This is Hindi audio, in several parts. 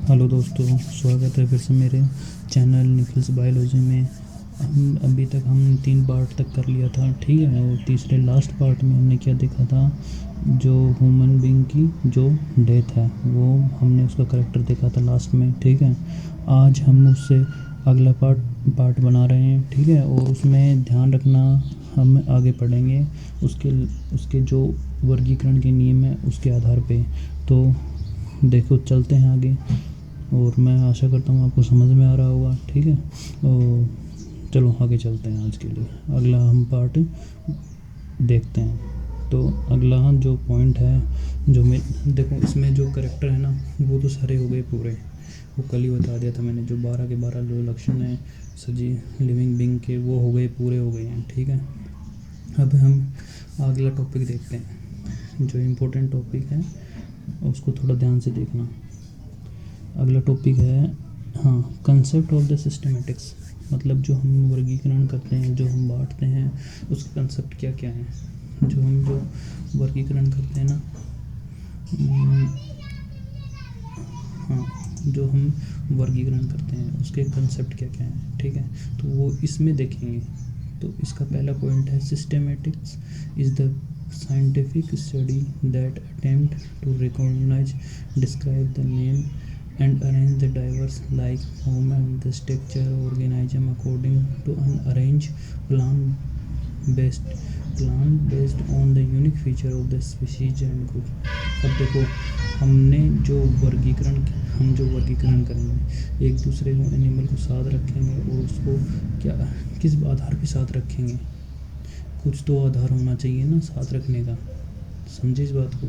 हेलो दोस्तों, स्वागत है फिर से मेरे चैनल निखिल्स बायोलॉजी में। हम अभी तक हमने 3 पार्ट तक कर लिया था, ठीक है। और तीसरे लास्ट पार्ट में हमने क्या देखा था, जो ह्यूमन बीइंग की जो डेथ है वो हमने उसका करेक्टर देखा था लास्ट में, ठीक है। आज हम उससे अगला पार्ट बना रहे हैं, ठीक है। और उसमें ध्यान रखना, हम आगे पढ़ेंगे उसके उसके जो वर्गीकरण के नियम है उसके आधार पे। तो देखो, चलते हैं आगे। और मैं आशा करता हूँ आपको समझ में आ रहा होगा, ठीक है। और चलो आगे चलते हैं। आज के लिए अगला हम पार्ट देखते हैं। तो अगला हम जो पॉइंट है, जो मैं देखो इसमें जो करेक्टर है ना, वो तो सारे हो गए पूरे। वो कल ही बता दिया था मैंने, जो 12 के 12 जो लक्षण हैं सजी लिविंग बीइंग के, वो हो गए, पूरे हो गए हैं, ठीक है। अब हम अगला टॉपिक देखते हैं, जो इम्पोर्टेंट टॉपिक है उसको थोड़ा ध्यान से देखना। अगला टॉपिक है, हाँ, कंसेप्ट ऑफ द सिस्टमेटिक्स। मतलब जो हम वर्गीकरण करते हैं, जो हम बांटते हैं, उसके कंसेप्ट क्या क्या हैं। जो वर्गीकरण करते हैं ना, हाँ, जो हम वर्गीकरण करते हैं उसके कंसेप्ट क्या क्या हैं, ठीक है। तो वो इसमें देखेंगे। तो इसका पहला पॉइंट है, systematics is the scientific study that attempt to recognize, describe the name and arrange the diverse like form and the structure organism according to an arranged plan based on the unique feature of the species and group। अब देखो, हम जो वर्गीकरण करेंगे, एक दूसरे को एनिमल को साथ रखेंगे और उसको क्या किस आधार पे साथ रखेंगे। कुछ तो आधार होना चाहिए ना साथ रखने का, समझे इस बात को।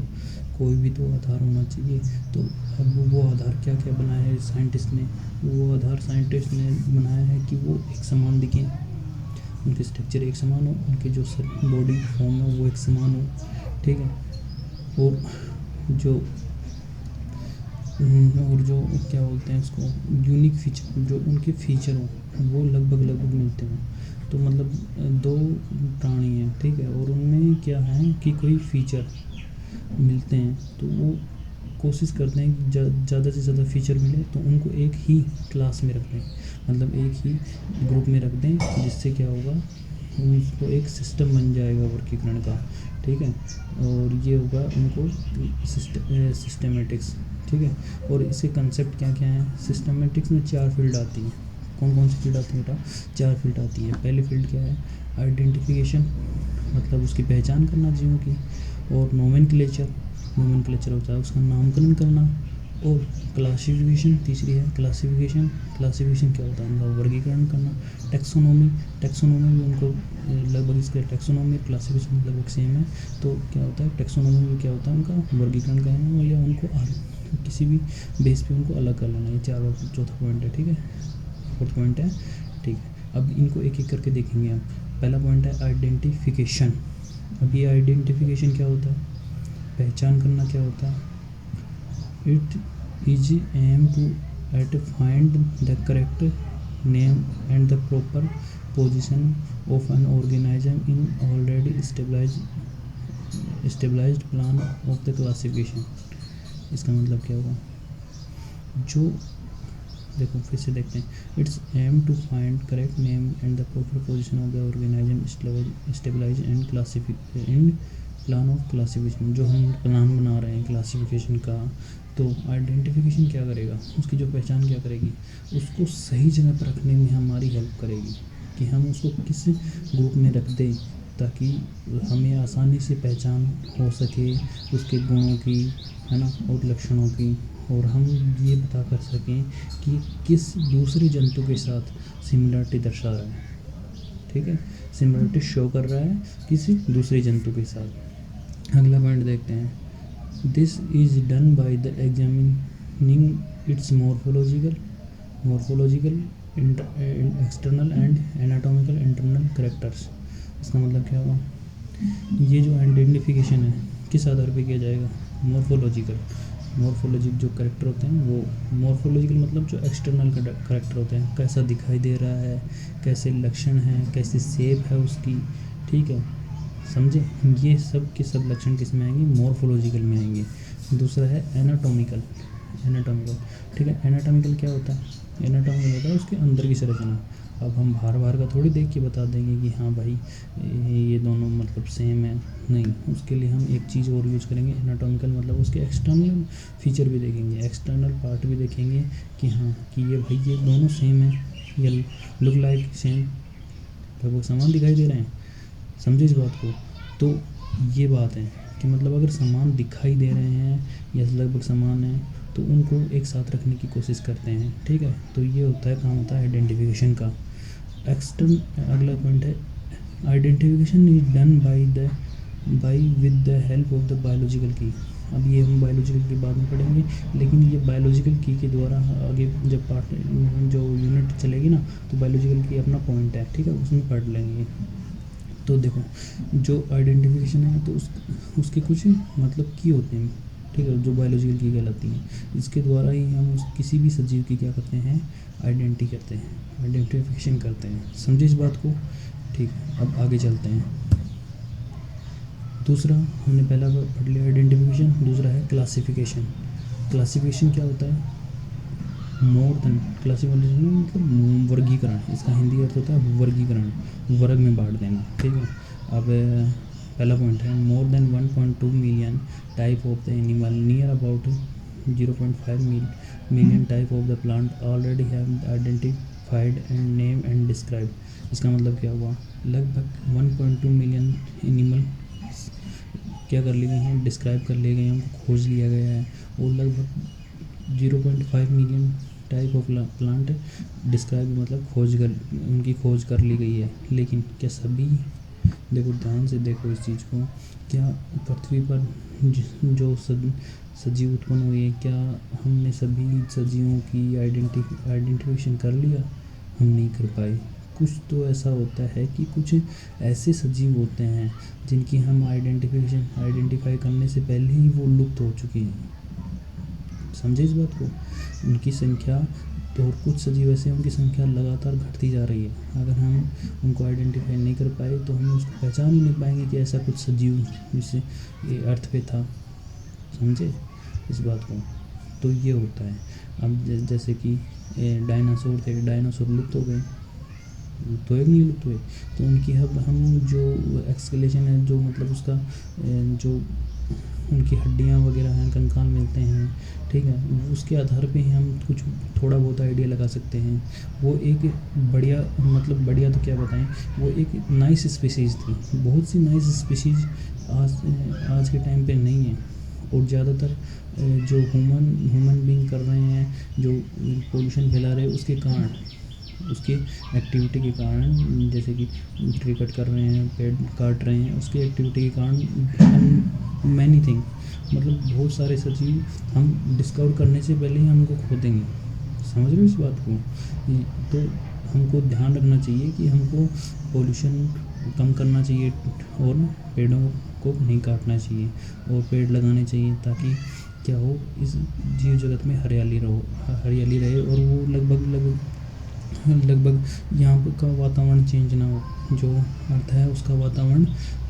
कोई भी तो आधार होना चाहिए। तो अब वो आधार क्या क्या बनाया है साइंटिस्ट ने, वो आधार साइंटिस्ट ने बनाया है कि वो एक समान दिखें, उनके स्ट्रक्चर एक समान हो, उनके जो बॉडी फॉर्म है वो एक समान हो, ठीक है। और जो क्या बोलते हैं उसको, यूनिक फीचर, जो उनके फीचर हों वो लगभग मिलते हों। तो मतलब दो प्राणी हैं, ठीक है, और उनमें क्या है कि कोई फीचर मिलते हैं, तो वो कोशिश करते हैं कि ज़्यादा से ज़्यादा फीचर मिले तो उनको एक ही क्लास में रख दें, मतलब एक ही ग्रुप में रख दें, जिससे क्या होगा, उनको एक सिस्टम बन जाएगा वर्गीकरण का, ठीक है। और ये होगा उनको सिस्टमेटिक्स, ठीक है। और इसके कंसेप्ट क्या क्या हैं। सिस्टमेटिक्स में 4 फील्ड आती हैं। कौन कौन सी फील्ड आती है बेटा? 4 फील्ड आती है। पहली फील्ड क्या है? आइडेंटिफिकेशन, मतलब उसकी पहचान करना जीवों की। और नोमेनक्लेचर होता है उसका नामकरण करना। और क्लासिफिकेशन तीसरी है। क्लासिफिकेशन क्या होता है? उनका वर्गीकरण करना। टैक्सोनॉमी भी उनको लगभग, इसके टैक्सोनॉमी क्लासिफिकेशन लगभग सेम है। तो क्या होता है टैक्सोनॉमी में, क्या होता है उनका वर्गीकरण करना, या उनको किसी भी बेस पे उनको अलग कर लेना। ये चौथा पॉइंट है, ठीक है। फोर्थ पॉइंट है, ठीक है। अब इनको एक एक करके देखेंगे हम। पहला पॉइंट है आइडेंटिफिकेशन। अब ये आइडेंटिफिकेशन क्या होता है? पहचान करना क्या होता है? It is aim to find the correct name and the proper position of an organism in already stabilised plan of the classification. इसका मतलब क्या होगा? जो देखो फिर से देखते हैं। It's aim to find correct name and the proper position of the organism stabilise and plan of classification. जो हम प्लान बना रहे हैं क्लासिफिकेशन का, तो आइडेंटिफिकेशन क्या करेगा, उसकी जो पहचान क्या करेगी, उसको सही जगह पर रखने में हमारी हेल्प करेगी, कि हम उसको किस ग्रुप में रख दें ताकि हमें आसानी से पहचान हो सके उसके गुणों की, है ना, और लक्षणों की। और हम ये पता कर सकें कि किस दूसरे जंतु के साथ सिमिलरिटी दर्शा रहा है, ठीक है, सिमिलरिटी शो कर रहा है किसी दूसरे जंतु के साथ। अगला पॉइंट देखते हैं। This is done by the examining it's morphological external and anatomical internal characters. इसका मतलब क्या होगा? ये जो आइडेंटिफिकेशन है किस आधार पे किया जाएगा? मॉर्फोलॉजिक जो करेक्टर होते हैं, वो मॉर्फोलॉजिकल मतलब जो एक्सटर्नल करेक्टर होते हैं, कैसा दिखाई दे रहा है, कैसे लक्षण हैं, कैसी शेप है उसकी, ठीक है, समझे। ये सब के सब लक्षण किस में आएंगे? मॉर्फोलॉजिकल में आएंगे। दूसरा है एनाटॉमिकल। एनाटॉमिकल, ठीक है। एनाटॉमिकल क्या होता है? एनाटॉमिकल होता है उसके अंदर की संरचना। अब हम बाहर बाहर का थोड़ी देख के बता देंगे कि हाँ भाई ये दोनों मतलब सेम है, नहीं। उसके लिए हम एक चीज़ और यूज़ करेंगे, एनाटॉमिकल मतलब उसके एक्सटर्नल फीचर भी देखेंगे, एक्सटर्नल पार्ट भी देखेंगे कि हाँ कि ये भाई ये दोनों सेम है, ये लुक लाइक सेम, लगभग समान दिखाई दे रहे हैं। समझे इस बात को? तो ये बात है कि मतलब अगर समान दिखाई दे रहे हैं या लगभग समान है तो उनको एक साथ रखने की कोशिश करते हैं, ठीक है। तो ये होता है काम होता है आइडेंटिफिकेशन का। अगला पॉइंट है identification is done by with the help of the biological की। अब ये हम बायोलॉजिकल की बाद में पढ़ेंगे, लेकिन ये बायोलॉजिकल की के द्वारा आगे जब पार्ट जो यूनिट चलेगी ना तो बायोलॉजिकल की अपना पॉइंट है, ठीक है, उसमें पढ़ लेंगे। तो देखो जो आइडेंटिफिकेशन है तो उसके कुछ मतलब की होते हैं, ठीक है, जो बायोलॉजिकल की कहलाती हैं। इसके द्वारा ही हम किसी भी सजीव की क्या करते हैं, आइडेंटिफिकेशन करते हैं। समझे इस बात को? ठीक है, अब आगे चलते हैं। दूसरा हमने पहला पढ़ लिया आइडेंटिफिकेशन, दूसरा है क्लासिफिकेशन। क्लासिफिकेशन क्या होता है? मोर देन क्लासिफिकेशन मतलब वर्गीकरण, इसका हिंदी अर्थ होता है वर्गीकरण, वर्ग में बांट देना, ठीक है। अब पहला पॉइंट है more than 1.2 million type of the animal, near about 0.5 million type of the plant already have identified and name and describe. इसका मतलब क्या हुआ? लगभग 1.2 मिलियन एनिमल क्या कर लिए गए हैं, डिस्क्राइब कर लिए गए हैं, उनको खोज लिया गया है। और लगभग 0.5 million type of plant describe मतलब उनकी खोज कर ली गई है। लेकिन क्या सभी, देखो ध्यान से देखो इस चीज़ को, क्या पृथ्वी पर जो सजीव उत्पन्न हुए हैं, क्या हमने सभी सजीवों की आइडेंटिफिकेशन कर लिया? हम नहीं कर पाए। कुछ तो ऐसा होता है कि कुछ ऐसे सजीव होते हैं जिनकी हम आइडेंटिफाई करने से पहले ही वो लुप्त हो चुके हैं। समझे इस बात को? उनकी संख्या तो, और कुछ सजीव ऐसे उनकी संख्या लगातार घटती जा रही है। अगर हम उनको आइडेंटिफाई नहीं कर पाए तो हम उसको पहचान ही नहीं पाएंगे कि ऐसा कुछ सजीव जिससे ये अर्थ पे था। समझे इस बात को? तो ये होता है। अब जैसे कि डायनासोर थे, डायनासोर लुप्त हो गए, तो एक नहीं लुप्त हुए, तो उनकी अब हम जो एक्सकलेशन है, जो मतलब उसका जो उनकी हड्डियाँ वगैरह हैं, कंकाल मिलते हैं, ठीक है, उसके आधार पे ही हम कुछ थोड़ा बहुत आइडिया लगा सकते हैं। वो एक बढ़िया, मतलब बढ़िया तो क्या बताएं, वो एक नाइस स्पीसीज़ थी। बहुत सी नाइस स्पीसीज़ आज के टाइम पे नहीं है। और ज़्यादातर जो ह्यूमन बीइंग कर रहे हैं, जो पोल्यूशन फैला रहे हैं, उसके कारण, उसकी एक्टिविटी के कारण, जैसे कि ट्री कट कर रहे हैं, पेड़ काट रहे हैं, उसकी एक्टिविटी के कारण मैनी थिंग, मतलब बहुत सारे सजीव हम डिस्कवर करने से पहले ही हम उनको खो देंगे। समझ रहे हो इस बात को? तो हमको ध्यान रखना चाहिए कि हमको पोल्यूशन कम करना चाहिए और पेड़ों को नहीं काटना चाहिए और पेड़ लगाने चाहिए, ताकि क्या हो, इस जीव जगत में हरियाली रहे और वो लगभग यहाँ पर का वातावरण चेंज ना हो, जो अर्थ है उसका वातावरण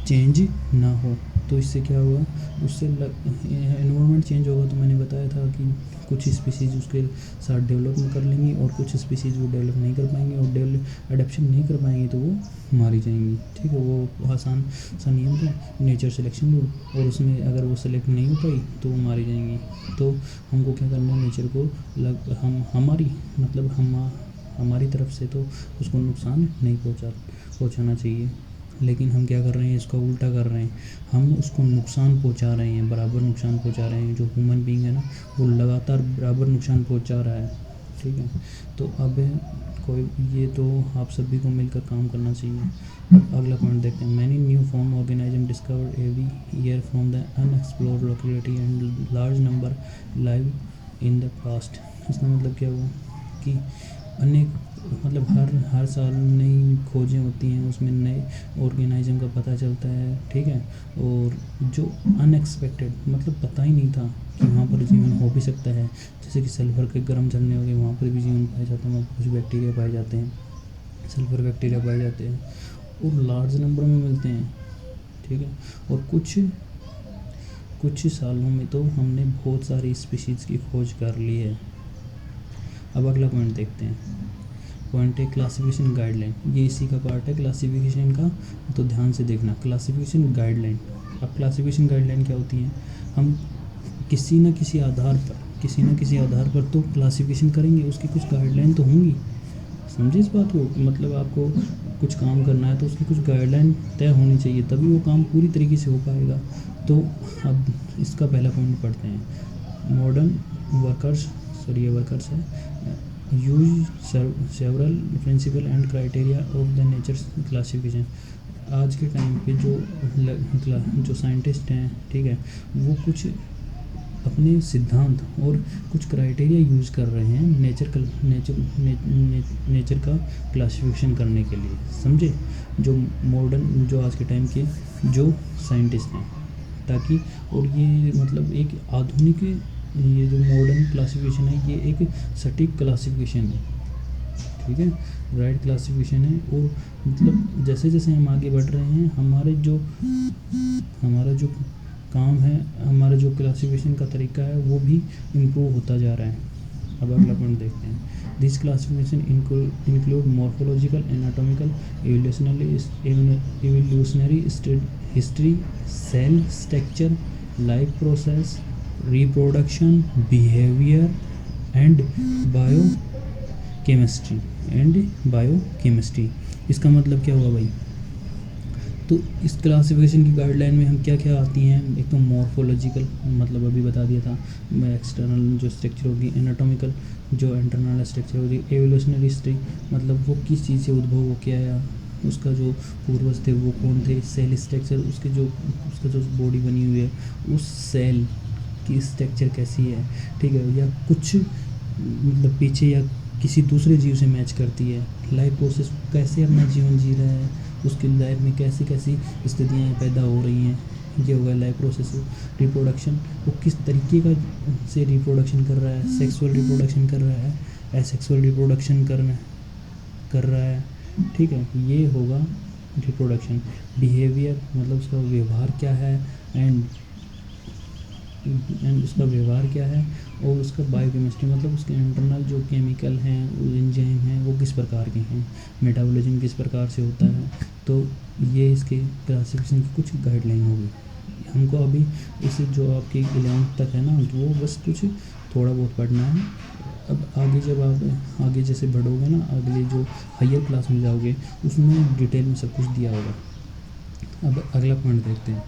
चेंज ना हो। तो इससे क्या हुआ, उससे एनवायरनमेंट चेंज होगा। तो मैंने बताया था कि कुछ स्पीसीज़ उसके साथ डेवलप कर लेंगी और कुछ स्पीसीज़ वो डेवलप नहीं कर पाएंगी, और अडेप्शन नहीं कर पाएंगी तो वो मारी जाएंगी, ठीक है। वो आसान सा नियम है, नेचर सिलेक्शन रूल, और उसमें अगर वो सेलेक्ट नहीं हो पाई तो वो मारी जाएंगी। तो हमको क्या करना है, नेचर को हमारी तरफ से तो उसको नुकसान नहीं पहुंचाना चाहिए। लेकिन हम क्या कर रहे हैं, इसका उल्टा कर रहे हैं, हम उसको नुकसान पहुंचा रहे हैं, बराबर नुकसान पहुंचा रहे हैं। जो ह्यूमन बीइंग है ना, वो लगातार बराबर नुकसान पहुंचा रहा है, ठीक है। तो अब ये तो आप सभी को मिलकर काम करना चाहिए। अब अगला पॉइंट देखते हैं। Many new form organism discovered every year from the unexplored locality and large number live in the past. इसका मतलब क्या हुआ कि अनेक, मतलब हर साल नई खोजें होती हैं, उसमें नए ऑर्गेनाइज्म का पता चलता है, ठीक है। और जो अनएक्सपेक्टेड, मतलब पता ही नहीं था कि वहाँ पर जीवन हो भी सकता है। जैसे कि सल्फर के गर्म झरने हो गए, वहाँ पर भी जीवन पाए जाते हैं, वहाँ कुछ बैक्टीरिया पाए जाते हैं, सल्फर बैक्टीरिया पाए जाते हैं और लार्ज नंबर में मिलते हैं, ठीक है। और कुछ कुछ सालों में तो हमने बहुत सारी स्पीशीज़ की खोज कर ली है। अब अगला पॉइंट देखते हैं। पॉइंट है क्लासिफिकेशन गाइडलाइन। ये इसी का पार्ट है क्लासिफिकेशन का, तो ध्यान से देखना। क्लासिफिकेशन गाइडलाइन, अब क्लासिफिकेशन गाइडलाइन क्या होती हैं? हम किसी न किसी आधार पर तो क्लासिफिकेशन करेंगे, उसकी कुछ गाइडलाइन तो होंगी। समझे इस बात को? मतलब आपको कुछ काम करना है तो उसकी कुछ गाइडलाइन तय होनी चाहिए, तभी वो काम पूरी तरीके से हो पाएगा। तो अब इसका पहला पॉइंट पढ़ते हैं। मॉडर्न वर्कर्स है use several principle and criteria of the nature classification. आज के टाइम पे जो साइंटिस्ट हैं, ठीक है, वो कुछ अपने सिद्धांत और कुछ क्राइटेरिया यूज़ कर रहे हैं नेचर का क्लासिफिकेशन करने के लिए। समझे? जो मॉडर्न, जो आज के टाइम के जो साइंटिस्ट हैं, ताकि, और ये मतलब एक आधुनिक, ये जो मॉडर्न क्लासिफिकेशन है ये एक सटीक क्लासिफिकेशन है, ठीक है, राइट क्लासिफिकेशन है। और मतलब जैसे जैसे हम आगे बढ़ रहे हैं, हमारा जो काम है, हमारा जो क्लासिफिकेशन का तरीका है वो भी इम्प्रूव होता जा रहा है। अब अगला पॉइंट देखते हैं। This classification include morphological, anatomical, evolutionary history, cell structure, life process, reproduction, behaviour and biochemistry. इसका मतलब क्या हुआ भाई? तो इस क्लासिफिकेशन की गाइडलाइन में हम क्या क्या आती हैं? एक तो मॉर्फोलॉजिकल, मतलब अभी बता दिया था, एक्सटर्नल जो स्ट्रक्चर होगी, एनाटॉमिकल जो इंटरनल स्ट्रक्चर होगी, एवोल्यूशनरी हिस्ट्री मतलब वो किस चीज़ से उद्भव हो के आया, उसका जो पूर्वज थे वो कौन थे, सेल स्ट्रक्चर उसका जो बॉडी बनी हुई है उस सेल की स्ट्रक्चर कैसी है, ठीक है, या कुछ मतलब पीछे या किसी दूसरे जीव से मैच करती है। लाइफ प्रोसेस, कैसे अपना जीवन जी रहा है, उसकी लाइफ में कैसी कैसी स्थितियाँ पैदा हो रही हैं, ये होगा लाइफ प्रोसेस। रिप्रोडक्शन, वो किस तरीके का से रिप्रोडक्शन कर रहा है, सेक्सुअल रिप्रोडक्शन कर रहा है, एसेक्सुअल रिप्रोडक्शन कर रहा है, ठीक है, ये होगा रिप्रोडक्शन। बिहेवियर मतलब उसका व्यवहार क्या है, एंड उसका व्यवहार क्या है, और उसका बायोकेमिस्ट्री मतलब उसके इंटरनल जो केमिकल हैं, एंजाइम हैं, वो किस प्रकार के हैं, मेटाबॉलिज्म किस प्रकार से होता है। तो ये इसके क्लासिफिकेशन की कुछ गाइडलाइन होगी। हमको अभी इस जो आपकी 11th तक है ना, तो वो बस कुछ थोड़ा बहुत पढ़ना है। अब आगे जब आप आगे जैसे बढ़ोगे ना, अगले जो हायर क्लास में जाओगे, उसमें डिटेल में सब कुछ दिया होगा। अब अगला पॉइंट देखते हैं।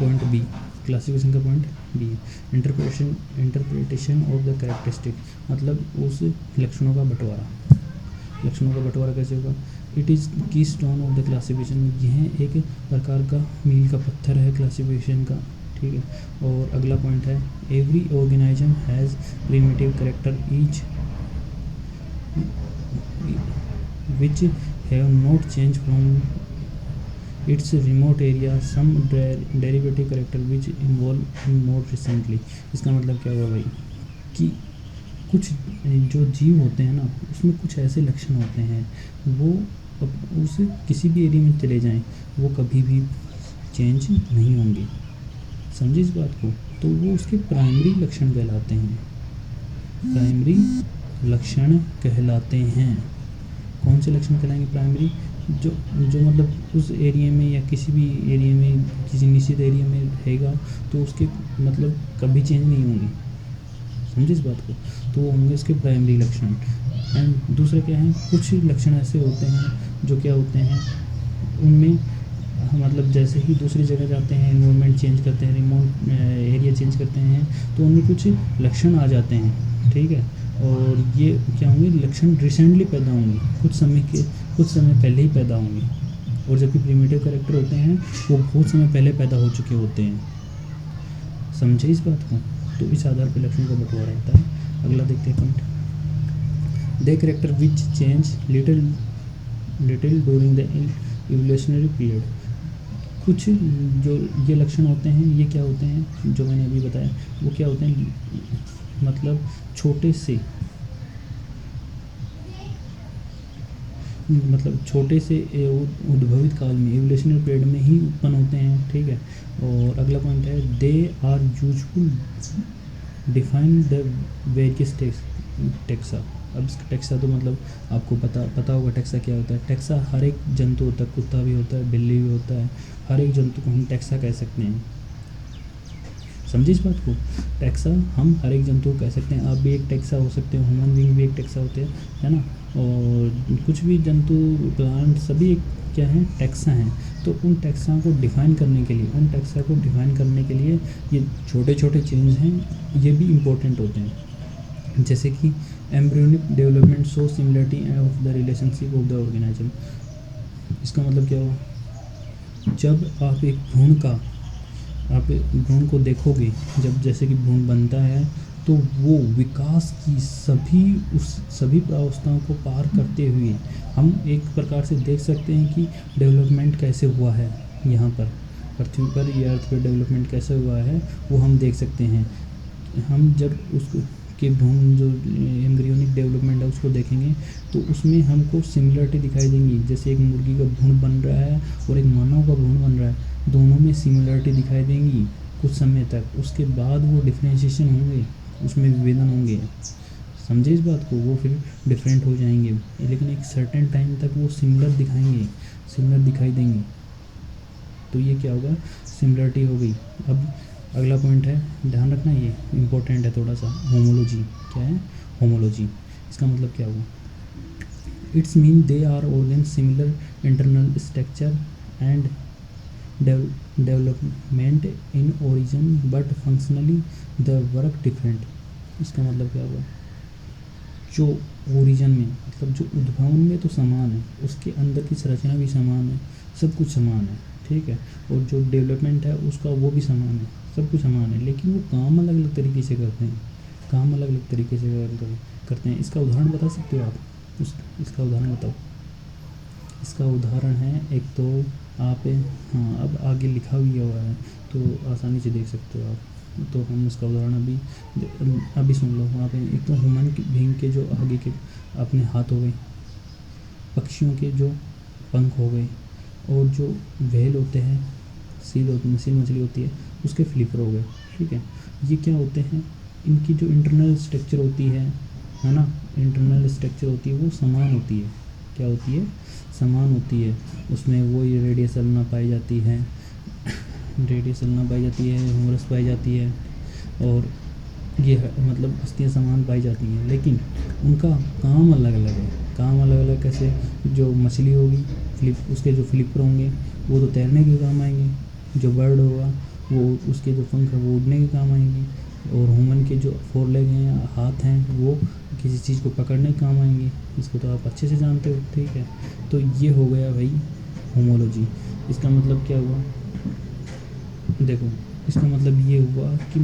पॉइंट बी, क्लासिफिकेशन का point B, interpretation of the characteristic मतलब उस लक्षणों का बंटवारा कैसे होगा। It is keystone of the classification, यह एक प्रकार का मील का पत्थर है क्लासिफिकेशन का, ठीक है। और अगला पॉइंट है, every organism has primitive character each which have not change from its remote area, some derivative character which involve more recently. इसका मतलब क्या हुआ भाई कि कुछ जो जीव होते हैं ना, उसमें कुछ ऐसे लक्षण होते हैं, वो उस किसी भी एरिया में चले जाएं, वो कभी भी चेंज नहीं होंगे। समझे इस बात को? तो वो उसके प्राइमरी लक्षण कहलाते हैं। कौन से लक्षण कहलाएंगे प्राइमरी? जो मतलब उस एरिया में या किसी भी एरिया में, किसी निश्चित एरिया में रहेगा, तो उसके मतलब कभी चेंज नहीं होंगे। समझे इस बात को? तो वो होंगे इसके प्राइमरी लक्षण। एंड दूसरे क्या हैं, कुछ लक्षण ऐसे होते हैं जो क्या होते हैं, उनमें मतलब जैसे ही दूसरी जगह जाते हैं, एनवायरनमेंट चेंज करते हैं, रिमोट एरिया चेंज करते हैं, तो उनमें कुछ लक्षण आ जाते हैं, ठीक है। और ये क्या होंगे, लक्षण रिसेंटली पैदा होंगे, कुछ समय पहले ही पैदा होंगे। और जबकि प्रिमिटिव कैरेक्टर होते हैं वो बहुत समय पहले पैदा हो चुके होते हैं। समझे इस बात को? तो इस आधार पर लक्षण का बंटवारा रहता है। अगला देखते हैं point, the character which change little during the evolutionary period. कुछ जो ये लक्षण होते हैं, ये क्या होते हैं जो मैंने अभी बताया, वो क्या होते हैं, मतलब छोटे से उद्भवित काल में, एवोल्यूशनरी पीरियड में ही उत्पन्न होते हैं, ठीक है। और अगला पॉइंट है they are usual define the various taxa. अब इसका टेक्सा तो मतलब आपको पता होगा टेक्सा क्या होता है। टेक्सा हर एक जंतु होता है, कुत्ता भी होता है, बिल्ली भी होता है, हर एक जंतु को हम टेक्सा कह सकते हैं। समझे इस बात को? टेक्सा हम हर एक जंतु को कह सकते हैं। आप भी एक टेक्सा हो सकते हो, ह्यूमन बीइंग भी एक टेक्सा होते हैं, है ना। और कुछ भी जंतु, प्लांट, सभी एक क्या है, टेक्सा हैं। तो उन टेक्सा को डिफ़ाइन करने के लिए ये छोटे छोटे चेंज हैं, ये भी इम्पोर्टेंट होते हैं। जैसे कि embryonic development show similarity of the relationship of the organism. इसका मतलब क्या हुआ? जब आप एक भ्रूण को देखोगे, जब जैसे कि भ्रूण बनता है तो वो विकास की सभी प्रावस्थाओं को पार करते हुए हम एक प्रकार से देख सकते हैं कि डेवलपमेंट कैसे हुआ है। यहाँ पर पृथ्वी पर या अर्थ पर डेवलपमेंट कैसे हुआ है वो हम देख सकते हैं। हम जब उसको के भ्रूण जो एम्ब्रियोनिक डेवलपमेंट है उसको देखेंगे तो उसमें हमको सिमिलरिटी दिखाई देंगी। जैसे एक मुर्गी का भ्रूण बन रहा है और एक मानव का भ्रूण बन रहा है, दोनों में सिमिलरिटी दिखाई देंगी कुछ समय तक। उसके बाद वो डिफ्रेंशिएशन होंगे, उसमें विभेदन होंगे। समझे इस बात को? वो फिर डिफरेंट हो जाएंगे, लेकिन एक सर्टेन टाइम तक वो सिमिलर दिखाई देंगे। तो ये क्या होगा? सिमिलरिटी हो गई। अब अगला पॉइंट है, ध्यान रखना ये इम्पोर्टेंट है थोड़ा सा, होमोलॉजी। क्या है होमोलॉजी? इसका मतलब क्या हुआ? It's mean they are organs similar internal structure and development in origin but functionally the work different. इसका मतलब क्या हुआ? जो ओरिजिन में, मतलब जो उद्भवन में तो समान है, उसके अंदर की संरचना भी समान है, सब कुछ समान है, ठीक है। और जो डेवलपमेंट है उसका वो भी समान है, सब कुछ समान है, लेकिन वो काम अलग अलग तरीके से करते हैं। इसका उदाहरण बता सकते हो आप? इसका उदाहरण बताओ। इसका उदाहरण है, एक तो आप, हाँ अब आगे लिखा भी हुआ है तो आसानी से देख सकते हो आप। तो हम उसका उदाहरण अभी सुन लो। वहाँ पे एक तो ह्यूमन बीइंग के जो आगे के अपने हाथ हो गए, पक्षियों के जो पंख हो गए, और जो व्हेल होते हैं, सील मछली होती है, उसके फ्लिपर हो गए, ठीक है। ये क्या होते हैं? इनकी जो इंटरनल स्ट्रक्चर होती है ना, वो समान होती है। क्या होती है? समान होती है। उसमें वो रेडियसल ना पाई जाती है, ह्यूमरस पाई जाती है, और ये मतलब अस्थियाँ समान पाई जाती हैं, लेकिन उनका काम अलग अलग है। कैसे? जो मछली होगी, उसके जो फ्लिपर होंगे वो तो तैरने के काम आएंगे। जो बर्ड होगा वो उसके जो पंख है वो उड़ने के काम आएंगे। और ह्यूमन के जो 4 लेग हैं, हाथ हैं, वो किसी चीज़ को पकड़ने के काम आएंगे। इसको तो आप अच्छे से जानते हो, ठीक है। तो ये हो गया भाई होमोलॉजी। इसका मतलब क्या हुआ? देखो, इसका मतलब ये हुआ कि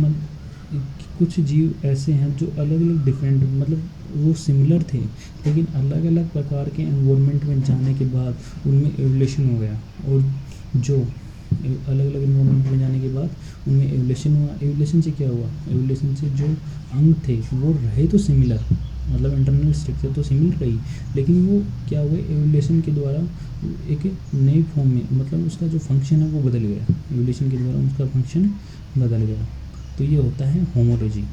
कुछ जीव ऐसे हैं जो अलग अलग डिफरेंट, मतलब वो सिमिलर थे, लेकिन अलग अलग प्रकार के एनवायरनमेंट में जाने के बाद उनमें एवोल्यूशन हो गया। और जो अलग अलग एनवायरनमेंट में जाने के बाद उनमें एवोल्यूशन हुआ। एवोल्यूशन से क्या हुआ? एवोल्यूशन से जो अंग थे वो रहे तो सिमिलर, मतलब इंटरनल स्ट्रक्चर तो सिमिलर रही, लेकिन वो क्या हुए? एवोल्यूशन के द्वारा एक नई फॉर्म में, मतलब उसका जो फंक्शन है वो बदल गया। एवोल्यूशन के द्वारा उसका फंक्शन बदल गया। तो ये होता है होमोलॉजी।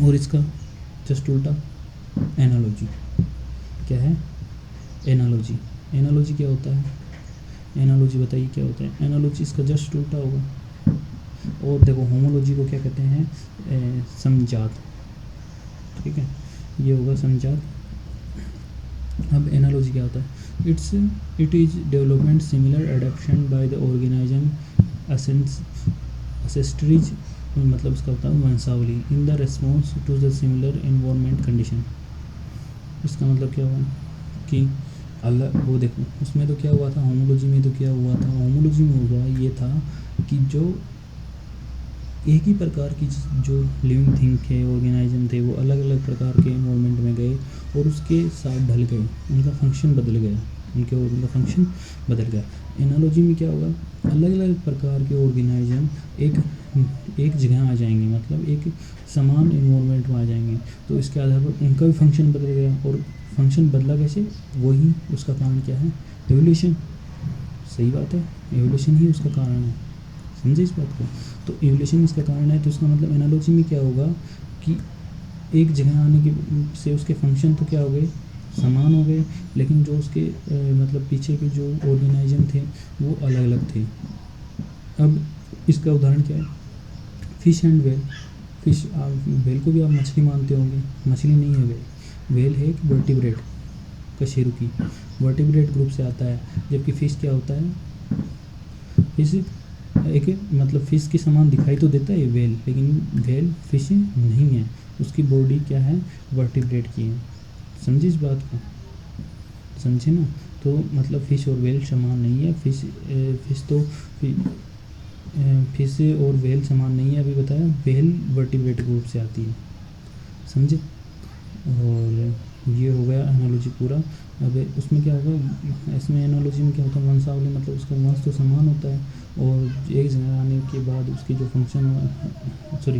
और इसका जस्ट उल्टा एनालॉजी। क्या है? एनालॉजी क्या होता है? एनालॉजी बताइए क्या होता है? एनालॉजी इसका जस्ट उल्टा होगा। और देखो, होमोलॉजी को क्या कहते हैं? समजात, ठीक है, ये होगा समजात। अब एनालॉजी क्या होता है? It is development similar adaptation by the organism ancestries, मतलब इसका होता है वंशावली, in the response to the similar environment condition. इसका मतलब क्या हुआ कि अलग, वो देखो उसमें तो क्या हुआ था, होमोलॉजी में तो क्या हुआ था? होमोलॉजी में हुआ ये था कि जो एक ही प्रकार की जो लिविंग थिंग थे, ऑर्गेनिज्म थे, वो अलग अलग प्रकार के एनवायरनमेंट में गए और उसके साथ ढल गए, उनका फंक्शन बदल गया। एनालॉजी में क्या होगा? अलग अलग प्रकार के ऑर्गेनिज्म एक जगह आ जाएंगे, मतलब एक समान एनवायरनमेंट में आ जाएंगे, तो इसके आधार पर उनका भी फंक्शन बदल गया और फंक्शन बदला कैसे, वही उसका कारण क्या है, एवोल्यूशन। सही बात है, एवोल्यूशन ही उसका कारण है। समझे इस बात को। तो एवोल्यूशन इसका कारण है, तो इसका मतलब एनालॉजी में क्या होगा कि एक जगह आने के से उसके फंक्शन तो क्या हो गए, समान हो गए, लेकिन जो उसके मतलब पीछे के जो ऑर्गेनाइजम थे वो अलग अलग थे। अब इसका उदाहरण क्या है, fish and well. Fish, well को भी आप मछली मानते होंगे, मछली नहीं है वेल। वेल है एक वर्टिब्रेट, कशेरुकी, वर्टिब्रेट ग्रुप से आता है। जबकि फिश क्या होता है, फिश एक मतलब फिश के समान दिखाई तो देता है वेल, लेकिन वेल फिश नहीं है, उसकी बॉडी क्या है, वर्टिब्रेट की है। समझिए इस बात को, समझे ना। तो मतलब फ़िश और वेल समान नहीं है। फिश तो फिश और वेल समान नहीं है, अभी बताया। वेल वर्टिब्रेट ग्रुप से आती है, समझे। और ये हो गया एनालॉजी पूरा। अब उसमें क्या होगा, इसमें एनालॉजी में क्या होता है, वंशावली, मतलब उसका वंश तो समान होता है, और एक जगह आने के बाद उसके जो फंक्शन, सॉरी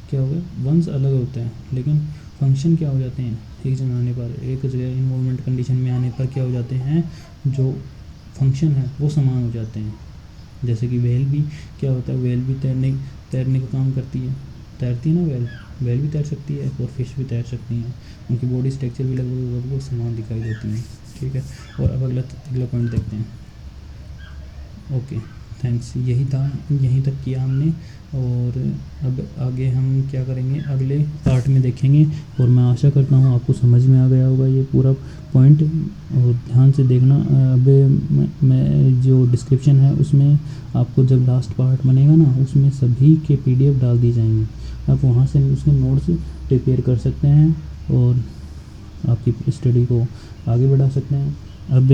क्या हो गया, वंश अलग होता है लेकिन फंक्शन क्या हो जाते हैं, एक जगह आने पर, एक जगह इन्वॉल्वमेंट कंडीशन में आने पर क्या हो जाते हैं, जो फंक्शन है वो समान हो जाते हैं। जैसे कि वेल भी क्या होता है, वेल भी तैरने का काम करती है, तैरती है ना वेल। वेल भी तैर सकती है और फिश भी तैर सकती हैं, उनकी बॉडी स्ट्रक्चर भी लगभग समान दिखाई देती है। ठीक है, और अब अगला पॉइंट देखते हैं। Okay, thanks. यही था, यहीं तक किया हमने। और अब आगे हम क्या करेंगे, अगले पार्ट में देखेंगे। और मैं आशा करता हूँ आपको समझ में आ गया होगा ये पूरा पॉइंट, और ध्यान से देखना। अब मैं जो डिस्क्रिप्शन है उसमें आपको जब लास्ट पार्ट बनेगा ना, उसमें सभी के PDF डाल दी जाएंगी, आप वहाँ से उसके नोट्स प्रिपेयर कर सकते हैं और आपकी स्टडी को आगे बढ़ा सकते हैं। अब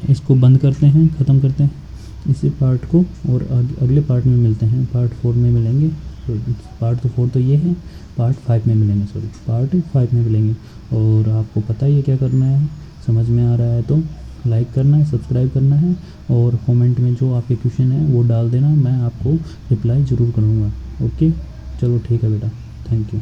इसको बंद करते हैं, ख़त्म करते हैं इसी पार्ट को, और अगले पार्ट में मिलते हैं, पार्ट 4 में मिलेंगे। तो पार्ट तो 4 तो ये है, पार्ट 5 में मिलेंगे, सॉरी पार्ट 5 में मिलेंगे। और आपको पता ही है क्या करना है, समझ में आ रहा है तो लाइक करना है, सब्सक्राइब करना है, और कमेंट में जो आपके क्वेश्चन है वो डाल देना, मैं आपको रिप्लाई ज़रूर करूँगा। ओके, चलो ठीक है बेटा, थैंक यू।